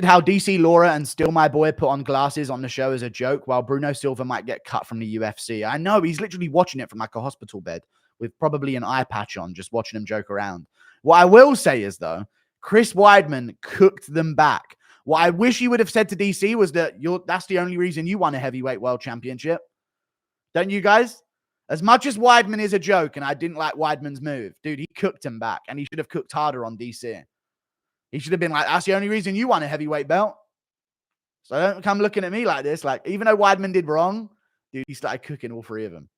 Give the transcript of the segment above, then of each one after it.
how DC Laura and Still My Boy put on glasses on the show as a joke, while Bruno Silva might get cut from the UFC. I know, he's literally watching it from like a hospital bed with probably an eye patch on, just watching him joke around. What I will say is, though, Chris Weidman cooked them back. What I wish he would have said to DC was that that's the only reason you won a heavyweight world championship. Don't you guys? As much as Weidman is a joke, and I didn't like Weidman's move, dude, he cooked him back, and he should have cooked harder on DC. He should have been like, that's the only reason you won a heavyweight belt. So don't come looking at me like this. Like, even though Weidman did wrong, dude, he started cooking all three of them.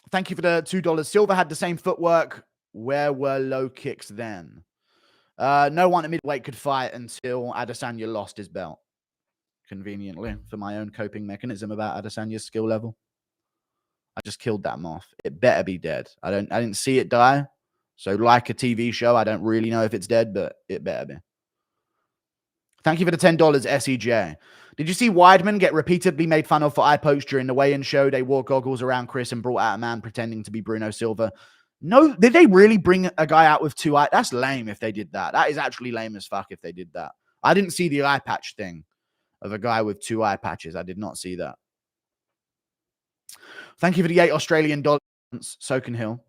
Thank you for the $2. Silva had the same footwork. Where were low kicks then? No one at midweight could fight until Adesanya lost his belt. Conveniently, for my own coping mechanism about Adesanya's skill level. I just killed that moth. It better be dead. I didn't see it die. So like a TV show, I don't really know if it's dead, but it better be. Thank you for the $10, SEJ. Did you see Weidman get repeatedly made fun of for eye pokes during the weigh-in show? They wore goggles around Chris and brought out a man pretending to be Bruno Silva. No, did they really bring a guy out with two eyes? That's lame if they did that. That is actually lame as fuck if they did that. I didn't see the eye patch thing of a guy with two eye patches. I did not see that. Thank you for the $8 Australian, Soken Hill.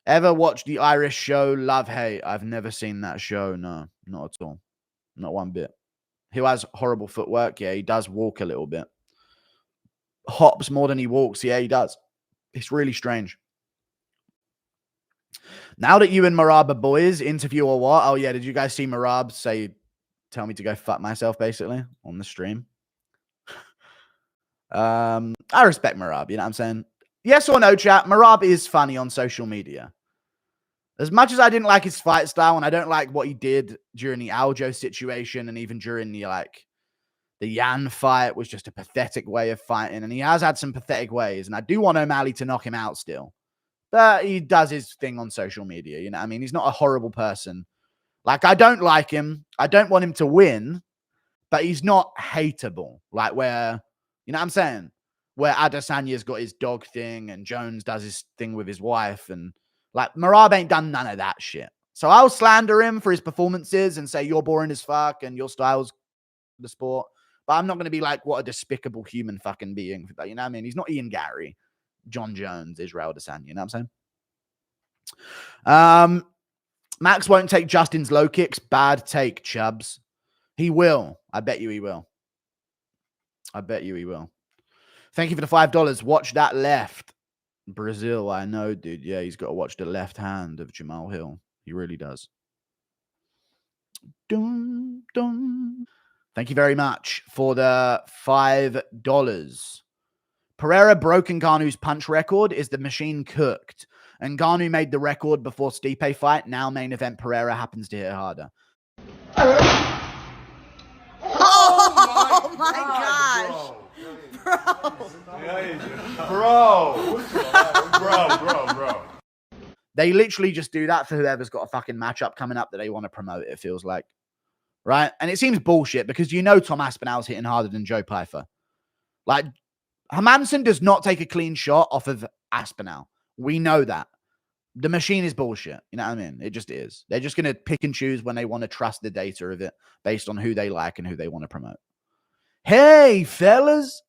Ever watched the Irish show Love Hate? I've never seen that show. No, not at all. Not one bit. Who has horrible footwork? Yeah, he does walk a little bit. Hops more than he walks. Yeah, he does. It's really strange. Now that you and Morab are boys, interview or what? Oh, yeah, did you guys see Morab tell me to go fuck myself, basically, on the stream? I respect Morab, you know what I'm saying? Yes or no, chat? Morab is funny on social media. As much as I didn't like his fight style, and I don't like what he did during the Aljo situation, and even during the Yan fight was just a pathetic way of fighting, and he has had some pathetic ways, and I do want O'Malley to knock him out still. But he does his thing on social media, you know what I mean? He's not a horrible person. Like, I don't like him. I don't want him to win, but he's not hateable. Like, where, you know what I'm saying? Where Adesanya's got his dog thing and Jones does his thing with his wife. And, like, Morab ain't done none of that shit. So I'll slander him for his performances and say, you're boring as fuck and your style's the sport. But I'm not going to be like, what a despicable human fucking being. You know what I mean? He's not Ian Gary, John Jones, Israel Adesanya. You know what I'm saying? Max won't take Justin's low kicks. Bad take, Chubbs. He will. I bet you he will. I bet you he will. Thank you for the $5. Watch that left. Brazil, I know, dude. Yeah, he's got to watch the left hand of Jamal Hill. He really does. Dun, dun. Thank you very much for the $5. Pereira broke Ngannou's punch record. Is the machine cooked? Ngannou made the record before Stipe fight. Now main event Pereira happens to hit harder. Oh my gosh. Bro. They literally just do that for whoever's got a fucking matchup coming up that they want to promote, it feels like. Right? And it seems bullshit because you know Tom Aspinall's hitting harder than Joe Pyfer. Like, Hermansson does not take a clean shot off of Aspinall. We know that. The machine is bullshit. You know what I mean? It just is. They're just going to pick and choose when they want to trust the data of it based on who they like and who they want to promote. Hey, fellas.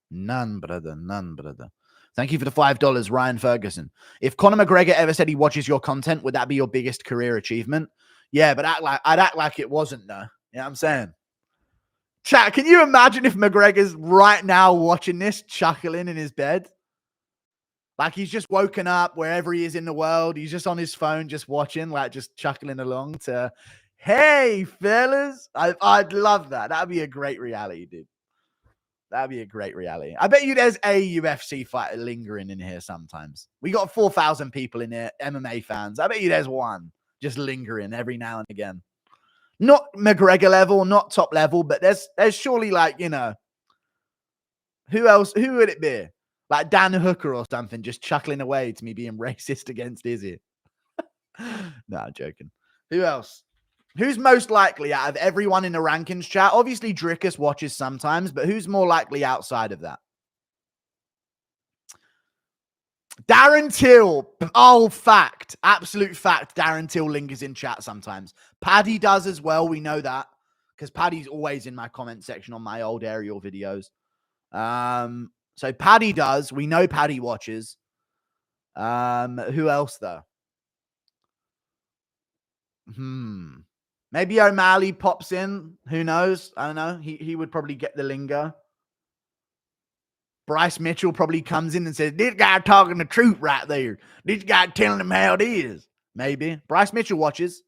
None, brother. None, brother. Thank you for the $5, Ryan Ferguson. If Conor McGregor ever said he watches your content, would that be your biggest career achievement? Yeah, but I'd act like it wasn't, though. You know what I'm saying? Chat, can you imagine if McGregor's right now watching this, chuckling in his bed? Like, he's just woken up wherever he is in the world. He's just on his phone, just watching, like, just chuckling along to, hey, fellas. I'd love that. That'd be a great reality, dude. That'd be a great reality. I bet you there's a UFC fighter lingering in here sometimes. We got 4,000 people in here, MMA fans. I bet you there's one just lingering every now and again. Not McGregor level, not top level, but there's surely, like, you know, who else? Who would it be? Like Dan Hooker or something, just chuckling away to me being racist against Izzy. No, I'm joking. Who else? Who's most likely out of everyone in the rankings chat? Obviously, Drickus watches sometimes, but who's more likely outside of that? Darren Till. Oh, fact. Absolute fact. Darren Till lingers in chat sometimes. Paddy does as well. We know that. Because Paddy's always in my comment section on my old aerial videos. So Paddy does. We know Paddy watches. Who else though? Maybe O'Malley pops in. Who knows? I don't know. He would probably get the lingo. Bryce Mitchell probably comes in and says, this guy talking the truth right there. This guy telling him how it is. Maybe. Bryce Mitchell watches.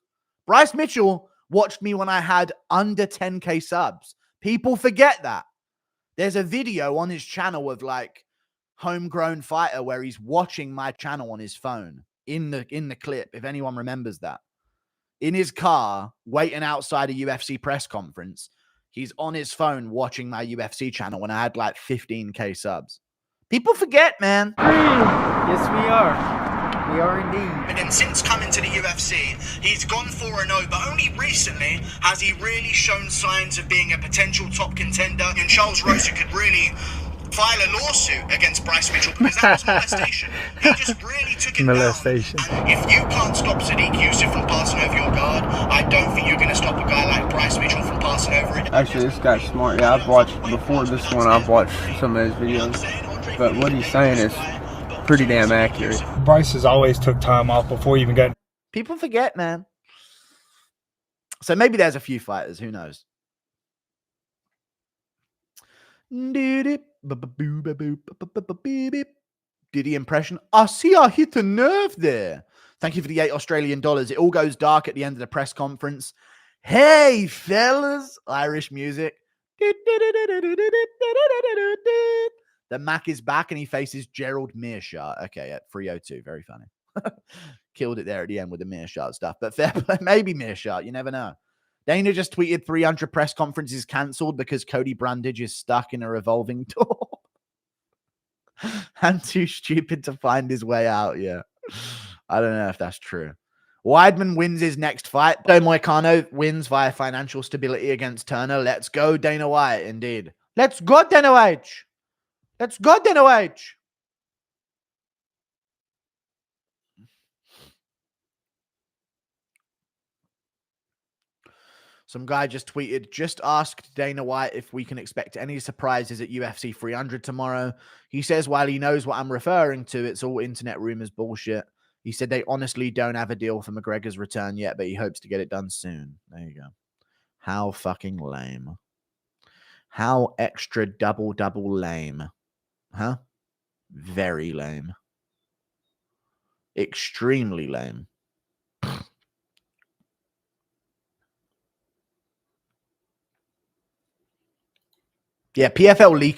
Bryce Mitchell watched me when I had under 10K subs. People forget that. There's a video on his channel of like homegrown fighter where he's watching my channel on his phone in the clip, if anyone remembers that. In his car, waiting outside a UFC press conference. He's on his phone watching my UFC channel when I had like 15K subs. People forget, man. Yes, we are. We are indeed. And then since coming to the UFC, he's gone 4-0, but only recently has he really shown signs of being a potential top contender. And Charles Rosa could really file a lawsuit against Bryce Mitchell because that was molestation. He just really took it Molestation. down. And if you can't stop Sadiq Yusuf from passing over your guard, I don't think you're going to stop a guy like Bryce Mitchell from passing over it. Actually, this guy's smart. Yeah, I've watched, before this one, I've watched some of his videos. But what he's saying is pretty damn accurate. Bryce has always took time off before he even got... People forget, man. So maybe there's a few fighters. Who knows? Did the impression? I see I hit a nerve there. Thank you for the $8 It all goes dark at the end of the press conference. Hey, fellas. Irish music. The Mac is back and he faces Gerald Meerschaert. Okay, at 302. Very funny. Killed it there at the end with the Meerschaert stuff. But fair play. Maybe Meerschaert. You never know. Dana just tweeted 300 press conferences cancelled because Cody Brandage is stuck in a revolving door. And too stupid to find his way out. Yeah. I don't know if that's true. Weidman wins his next fight. Do Moicano wins via financial stability against Turner. Let's go, Dana White. Indeed. Let's go, Dana White. Let's go, Dana White. Some guy just tweeted, just asked Dana White if we can expect any surprises at UFC 300 tomorrow. He says, while he knows what I'm referring to, it's all internet rumors bullshit. He said they honestly don't have a deal for McGregor's return yet, but he hopes to get it done soon. There you go. How fucking lame. How extra double lame. Huh? Very lame. Extremely lame. Yeah, PFL leak.